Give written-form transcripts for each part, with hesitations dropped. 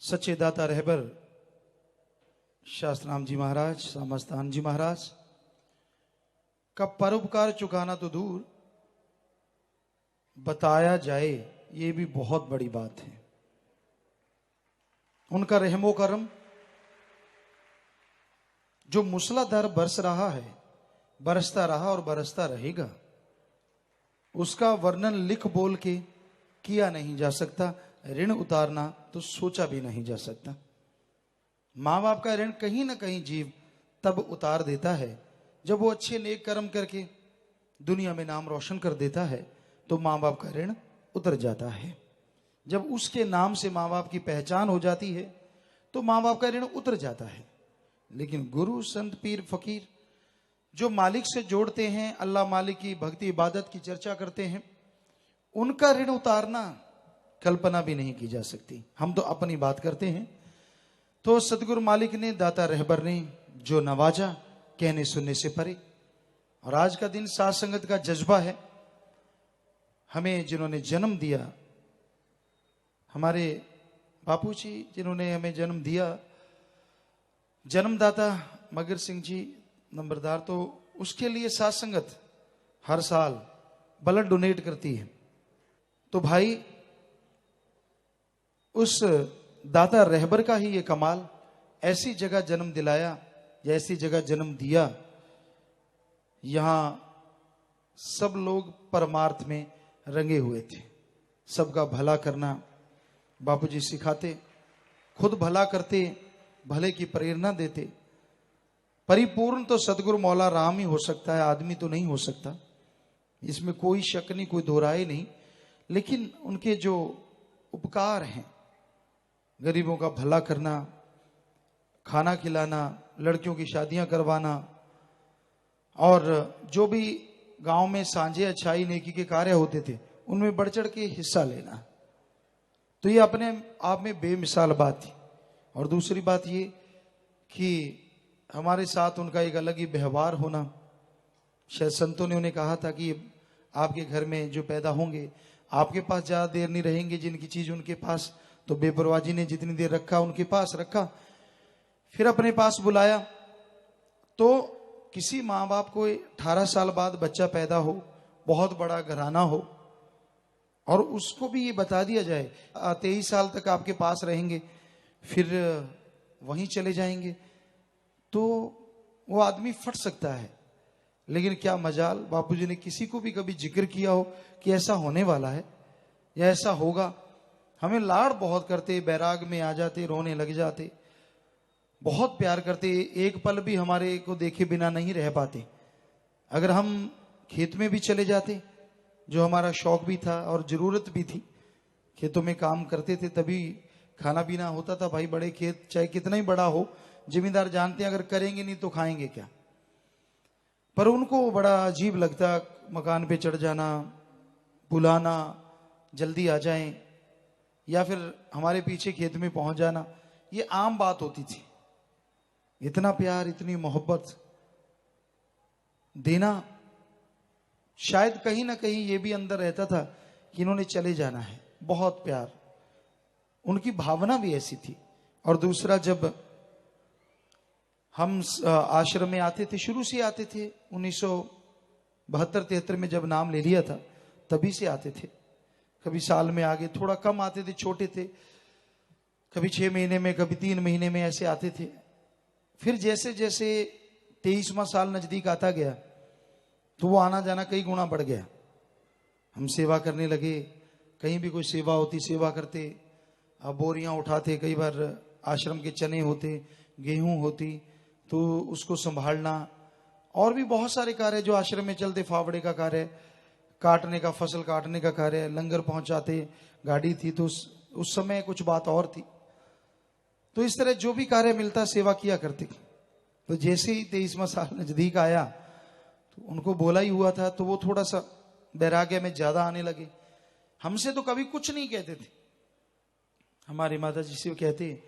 सच्चे दाता रहबर शास्त्राम जी महाराज, सामस्तान जी महाराज का परोपकार चुकाना तो दूर, बताया जाए ये भी बहुत बड़ी बात है। उनका रहमो करम जो मूसलाधार बरस रहा है, बरसता रहा और बरसता रहेगा, उसका वर्णन लिख बोल के किया नहीं जा सकता। ऋण उतारना तो सोचा भी नहीं जा सकता। माँ बाप का ऋण कहीं ना कहीं जीव तब उतार देता है जब वो अच्छे नेक कर्म करके दुनिया में नाम रोशन कर देता है, तो माँ बाप का ऋण उतर जाता है। जब उसके नाम से माँ बाप की पहचान हो जाती है तो माँ बाप का ऋण उतर जाता है। लेकिन गुरु संत पीर फकीर जो मालिक से जोड़ते हैं, अल्लाह मालिक की भक्ति इबादत की चर्चा करते हैं, उनका ऋण उतारना कल्पना भी नहीं की जा सकती। हम तो अपनी बात करते हैं। तो सतगुरु मालिक ने, दाता रहबर ने जो नवाजा, कहने सुनने से परे। और आज का दिन साथ संगत का जज्बा है। हमें जिन्होंने जन्म दिया, हमारे बापूजी जिन्होंने हमें जन्म दिया, जन्मदाता मगर सिंह जी नंबरदार, तो उसके लिए साथ संगत हर साल ब्लड डोनेट करती है। तो भाई उस दाता रहबर का ही ये कमाल, ऐसी जगह जन्म दिलाया या ऐसी जगह जन्म दिया, यहां सब लोग परमार्थ में रंगे हुए थे। सबका भला करना बापूजी सिखाते, खुद भला करते, भले की प्रेरणा देते। परिपूर्ण तो सदगुरु मौला राम ही हो सकता है, आदमी तो नहीं हो सकता, इसमें कोई शक नहीं, कोई दोहराए नहीं। लेकिन उनके जो उपकार हैं, गरीबों का भला करना, खाना खिलाना, लड़कियों की शादियां करवाना, और जो भी गांव में सांझे अच्छाई नेकी के कार्य होते थे उनमें बढ़ चढ़ के हिस्सा लेना, तो ये अपने आप में बेमिसाल बात थी। और दूसरी बात ये कि हमारे साथ उनका एक अलग ही व्यवहार होना। शायद संतों ने उन्हें कहा था कि आपके घर में जो पैदा होंगे आपके पास ज्यादा देर नहीं रहेंगे, जिनकी चीज उनके पास, तो बेपरवाजी ने जितनी देर रखा उनके पास रखा, फिर अपने पास बुलाया। तो किसी माँ बाप को 18 साल बाद बच्चा पैदा हो, बहुत बड़ा घराना हो, और उसको भी ये बता दिया जाए 23 साल तक आपके पास रहेंगे, फिर वहीं चले जाएंगे, तो वो आदमी फट सकता है। लेकिन क्या मजाल, बापूजी ने किसी को भी कभी जिक्र किया हो कि ऐसा होने वाला है या ऐसा होगा। हमें लाड़ बहुत करते, बैराग में आ जाते, रोने लग जाते, बहुत प्यार करते, एक पल भी हमारे को देखे बिना नहीं रह पाते। अगर हम खेत में भी चले जाते, जो हमारा शौक भी था और जरूरत भी थी, खेतों में काम करते थे तभी खाना पीना होता था। भाई बड़े खेत चाहे कितना ही बड़ा हो, जिम्मेदार जानते हैं अगर करेंगे नहीं तो खाएंगे क्या। पर उनको बड़ा अजीब लगता, मकान पे चढ़ जाना, बुलाना जल्दी आ जाएं, या फिर हमारे पीछे खेत में पहुंच जाना, ये आम बात होती थी। इतना प्यार, इतनी मोहब्बत देना, शायद कहीं ना कहीं ये भी अंदर रहता था कि इन्होंने चले जाना है। बहुत प्यार, उनकी भावना भी ऐसी थी। और दूसरा, जब हम आश्रम में आते थे, शुरू से आते थे, 1972-73 में जब नाम ले लिया था तभी से आते थे। कभी साल में आगे, थोड़ा कम आते थे, छोटे थे, कभी 6 महीने में, कभी 3 महीने में ऐसे आते थे। फिर जैसे जैसे 23वां साल नजदीक आता गया तो वो आना जाना कई गुना बढ़ गया। हम सेवा करने लगे, कहीं भी कोई सेवा होती सेवा करते, अब बोरियां उठाते, कई बार आश्रम के चने होते, गेहूं होती, तो उसको संभालना, और भी बहुत सारे कार्य जो आश्रम में चलते, फावड़े का कार्य, काटने का, फसल काटने का कार्य, लंगर पहुंचाते, गाड़ी थी तो उस समय कुछ बात और थी। तो इस तरह जो भी कार्य मिलता सेवा किया करते। तो जैसे ही 23वां साल नजदीक आया तो उनको बोला ही हुआ था, तो वो थोड़ा सा वैराग्य में ज्यादा आने लगे। हमसे तो कभी कुछ नहीं कहते थे, हमारी माता जी से कहते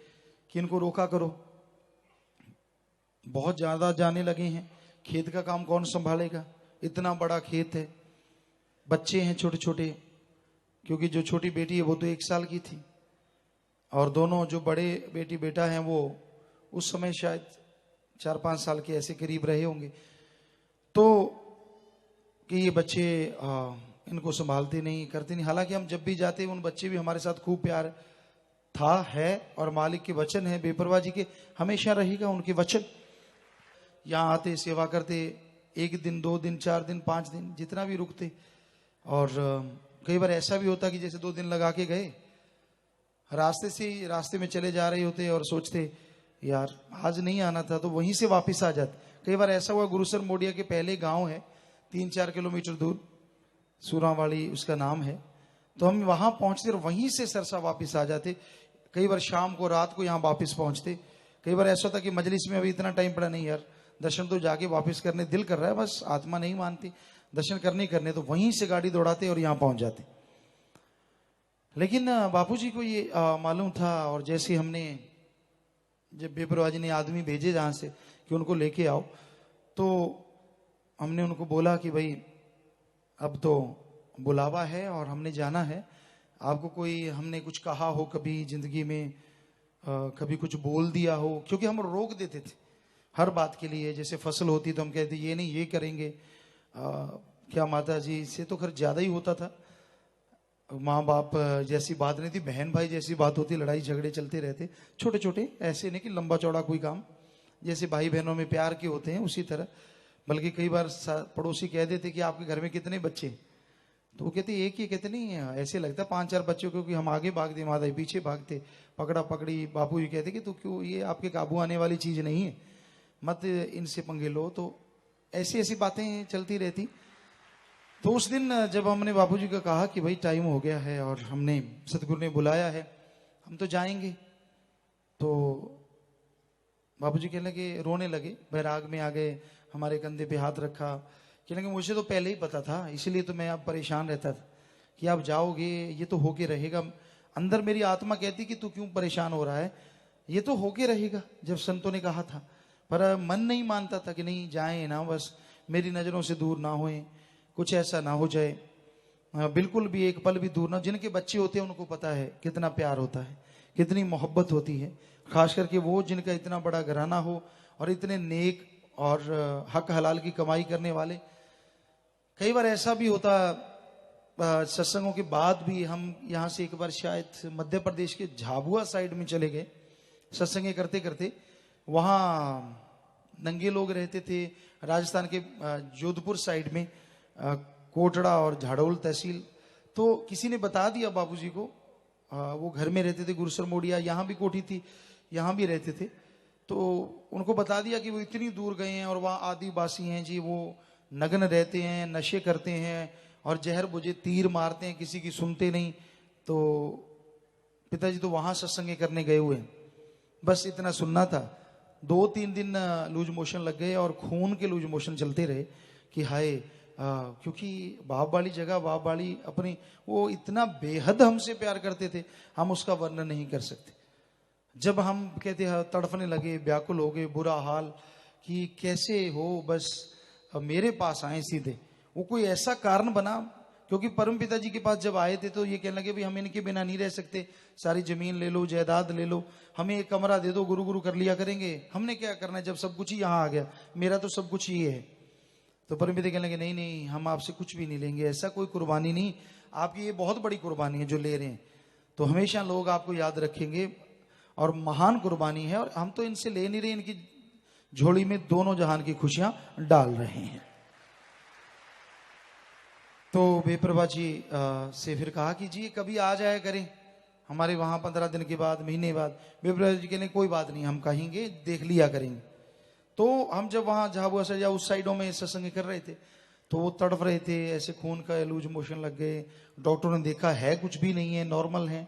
कि इनको रोका करो, बहुत ज्यादा जाने लगे हैं, खेत का काम कौन संभालेगा, इतना बड़ा खेत है, बच्चे हैं छोटे छोटे, क्योंकि जो छोटी बेटी है वो तो 1 साल की थी, और दोनों जो बड़े बेटी बेटा हैं वो उस समय शायद 4-5 साल के ऐसे करीब रहे होंगे। तो कि ये बच्चे इनको संभालते नहीं करते नहीं, हालांकि हम जब भी जाते उन बच्चे भी हमारे साथ खूब प्यार था है, और मालिक के वचन है बेपरवाह जी के हमेशा रहेगा उनके वचन। यहाँ आते सेवा करते, 1 दिन 2 दिन 4 दिन 5 दिन जितना भी रुकते, और कई बार ऐसा भी होता कि जैसे 2 दिन लगा के गए, रास्ते में चले जा रहे होते और सोचते यार आज नहीं आना था, तो वहीं से वापस आ जाते। कई बार ऐसा हुआ, गुरुसर मोडिया के पहले गांव है 3-4 किलोमीटर दूर, सूरावाड़ी उसका नाम है, तो हम वहां पहुंचते और वहीं से सरसा वापस आ जाते। कई बार शाम को रात को यहाँ वापस पहुंचते। कई बार ऐसा होता कि मजलिस में अभी इतना टाइम पड़ा नहीं यार, दर्शन तो जाके वापस करने दिल कर रहा है, बस आत्मा नहीं मानती, दर्शन करने करने, तो वहीं से गाड़ी दौड़ाते और यहाँ पहुंच जाते। लेकिन बापूजी को ये मालूम था, और जैसे हमने जब बेपरवाह जी ने आदमी भेजे जहां से कि उनको लेके आओ, तो हमने उनको बोला कि भाई अब तो बुलावा है और हमने जाना है, आपको कोई हमने कुछ कहा हो कभी जिंदगी में, कभी कुछ बोल दिया हो, क्योंकि हम रोक देते थे हर बात के लिए। जैसे फसल होती तो हम कहते ये नहीं ये करेंगे, क्या माता जी से तो खैर ज्यादा ही होता था, माँ बाप जैसी बात नहीं थी, बहन भाई जैसी बात होती, लड़ाई झगड़े चलते रहते, छोटे छोटे, ऐसे नहीं कि लंबा चौड़ा कोई काम, जैसे भाई बहनों में प्यार के होते हैं उसी तरह। बल्कि कई बार पड़ोसी कह देते कि आपके घर में कितने बच्चे, तो वो कहते एक ही, कहते नहीं ऐसे लगता 5-4 बच्चों, क्योंकि हम आगे भागते माता जी पीछे भागते, पकड़ा पकड़ी। बापू जी कहते कि तू क्यों, ये आपके काबू आने वाली चीज नहीं है, मत इनसे पंगे लो। तो ऐसी ऐसी बातें चलती रहती। तो उस दिन जब हमने बापूजी को कहा कि भाई टाइम हो गया है और हमने सतगुरु ने बुलाया है, हम तो जाएंगे, तो बापूजी कहने लगे, रोने लगे, बैराग में आ गए, हमारे कंधे पे हाथ रखा, कहने लगे मुझे तो पहले ही पता था, इसीलिए तो मैं अब परेशान रहता था कि आप जाओगे, ये तो होके रहेगा। अंदर मेरी आत्मा कहती कि तू क्यों परेशान हो रहा है, ये तो होके रहेगा जब संतों ने कहा था, पर मन नहीं मानता था कि नहीं जाए ना, बस मेरी नजरों से दूर ना होए, कुछ ऐसा ना हो जाए, बिल्कुल भी एक पल भी दूर ना। जिनके बच्चे होते हैं उनको पता है कितना प्यार होता है, कितनी मोहब्बत होती है, खास करके वो जिनका इतना बड़ा घराना हो और इतने नेक और हक हलाल की कमाई करने वाले। कई बार ऐसा भी होता, सत्संगों के बाद भी हम यहाँ से एक बार शायद मध्य प्रदेश के झाबुआ साइड में चले गए सत्संग करते करते, वहाँ नंगे लोग रहते थे। राजस्थान के जोधपुर साइड में कोटड़ा और झाड़ोल तहसील, तो किसी ने बता दिया बाबूजी को, वो घर में रहते थे गुरुसर मोडिया, यहाँ भी कोठी थी, यहाँ भी रहते थे, तो उनको बता दिया कि वो इतनी दूर गए हैं और वहाँ आदिवासी हैं जी, वो नग्न रहते हैं, नशे करते हैं और जहर बुझे तीर मारते हैं, किसी की सुनते नहीं। तो पिताजी तो वहां सत्संग करने गए हुए हैं, बस इतना सुनना था। 2-3 दिन लूज मोशन लग गए और खून के लूज मोशन चलते रहे कि हाय, क्योंकि बाप वाली जगह, बाप वाली अपनी, वो इतना बेहद हमसे प्यार करते थे, हम उसका वर्णन नहीं कर सकते। जब हम कहते हैं तड़फने लगे, व्याकुल हो गए, बुरा हाल कि कैसे हो, बस मेरे पास आए सीधे। वो कोई ऐसा कारण बना, क्योंकि परम पिताजी के पास जब आए थे तो ये कहने लगे भी हम इनके बिना नहीं रह सकते, सारी जमीन ले लो, जायदाद ले लो, हमें एक कमरा दे दो, गुरु गुरु कर लिया करेंगे, हमने क्या करना है जब सब कुछ ही यहाँ आ गया, मेरा तो सब कुछ ही है। तो परम पिता कहने लगे नहीं नहीं, हम आपसे कुछ भी नहीं लेंगे, ऐसा कोई कुर्बानी नहीं, आपकी ये बहुत बड़ी कुर्बानी है जो ले रहे हैं, तो हमेशा लोग आपको याद रखेंगे और महान कुर्बानी है, और हम तो इनसे ले नहीं रहे, इनकी झोली में दोनों जहान की खुशियां डाल रहे हैं। तो बेपरवाह जी से फिर कहा कि जी कभी आ जाया करें हमारे वहां 15 दिन के बाद, महीने बाद। बेपरवाह जी कहने कोई बात नहीं, हम कहेंगे, देख लिया करेंगे। तो हम जब वहां झाबुआ से या उस साइडों में सत्संग कर रहे थे, तो वो तड़फ रहे थे, ऐसे खून का लूज मोशन लग गए, डॉक्टरों ने देखा है कुछ भी नहीं है, नॉर्मल है,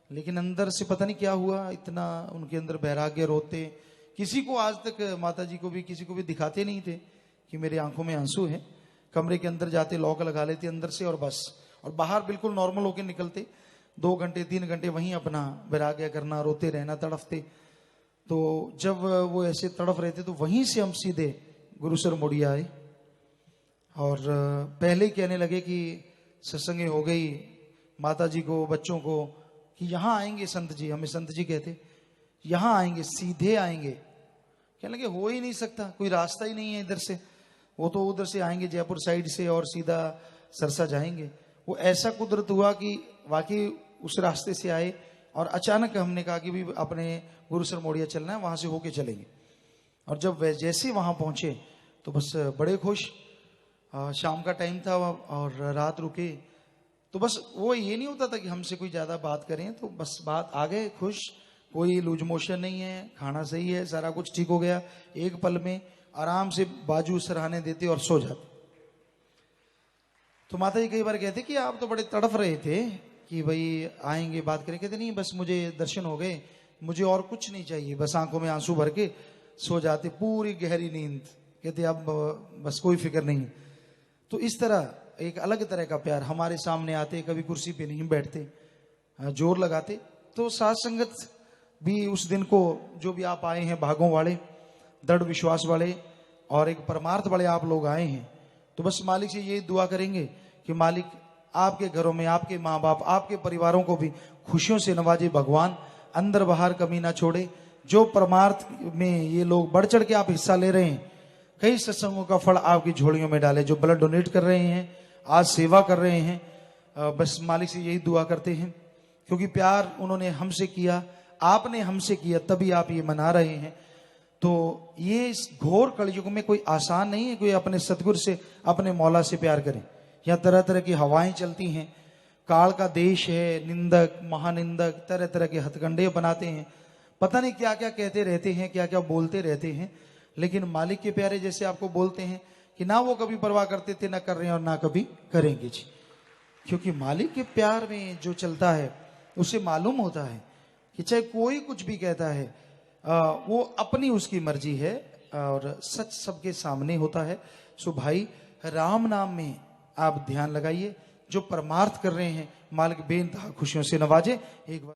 लेकिन अंदर से पता नहीं क्या हुआ, इतना उनके अंदर वैराग्य, रोते। किसी को आज तक, माता जी को भी, किसी को भी दिखाते नहीं थे कि मेरे आंखों में आंसू है। कमरे के अंदर जाते, लॉक लगा लेते अंदर से और बस, और बाहर बिल्कुल नॉर्मल होके निकलते, 2 घंटे 3 घंटे वहीं अपना वैराग्य करना, रोते रहना, तड़फते। तो जब वो ऐसे तड़फ रहे थे तो वहीं से हम सीधे गुरुसर मोडिया आए और पहले ही कहने लगे कि सत्संग हो गई, माता जी को, बच्चों को कि यहाँ आएंगे संत जी, हमें संत जी कहते, यहाँ आएंगे, सीधे आएंगे। कहने लगे हो ही नहीं सकता, कोई रास्ता ही नहीं है इधर से, वो तो उधर से आएंगे जयपुर साइड से और सीधा सरसा जाएंगे। वो ऐसा कुदरत हुआ कि वाकई उस रास्ते से आए और अचानक हमने कहा कि भी अपने गुरुसर मोड़िया चलना है, वहां से होके चलेंगे। और जब वे जैसे वहां पहुंचे तो बस बड़े खुश, शाम का टाइम था और रात रुके, तो बस वो ये नहीं होता था कि हमसे कोई ज्यादा बात करें, तो बस बात आ गए खुश, कोई लूज मोशन नहीं है, खाना सही है, सारा कुछ ठीक हो गया, एक पल में आराम से बाजू सराहने देते और सो जाते। तो माता जी कई बार कहते कि आप तो बड़े तड़फ रहे थे कि भाई आएंगे बात करें, कहते नहीं बस मुझे दर्शन हो गए, मुझे और कुछ नहीं चाहिए, बस आंखों में आंसू भर के सो जाते, पूरी गहरी नींद, कहते अब बस कोई फिक्र नहीं। तो इस तरह एक अलग तरह का प्यार, हमारे सामने आते, कभी कुर्सी पे नहीं बैठते, जोर लगाते। तो साथ संगत भी उस दिन को, जो भी आप आए हैं भागों वाले, दृढ़ विश्वास वाले और एक परमार्थ वाले आप लोग आए हैं, तो बस मालिक से ये दुआ करेंगे कि मालिक आपके घरों में आपके माँ बाप, आपके परिवारों को भी खुशियों से नवाजे भगवान, अंदर बाहर कमी ना छोड़े। जो परमार्थ में ये लोग बढ़ चढ़ के आप हिस्सा ले रहे हैं, कई सत्संगों का फल आपकी झोलियों में डाले, जो ब्लड डोनेट कर रहे हैं, आज सेवा कर रहे हैं, बस मालिक से यही दुआ करते हैं, क्योंकि प्यार उन्होंने हमसे किया, आपने हमसे किया, तभी आप ये मना रहे हैं। तो ये इस घोर कलयुग में कोई आसान नहीं है कोई अपने सतगुरु से, अपने मौला से प्यार करे। यहाँ तरह तरह की हवाएं चलती हैं, काल का देश है, निंदक महानिंदक तरह तरह के हथकंडे बनाते हैं, पता नहीं क्या क्या कहते रहते हैं, क्या क्या बोलते रहते हैं, लेकिन मालिक के प्यारे जैसे आपको बोलते हैं कि ना वो कभी परवाह करते थे, ना कर रहे हैं और ना कभी करेंगे जी। क्योंकि मालिक के प्यार में जो चलता है उसे मालूम होता है कि चाहे कोई कुछ भी कहता है, वो अपनी उसकी मर्जी है और सच सबके सामने होता है। सो भाई राम नाम में आप ध्यान लगाइए, जो परमार्थ कर रहे हैं मालिक बेनतहा खुशियों से नवाजे। एक बार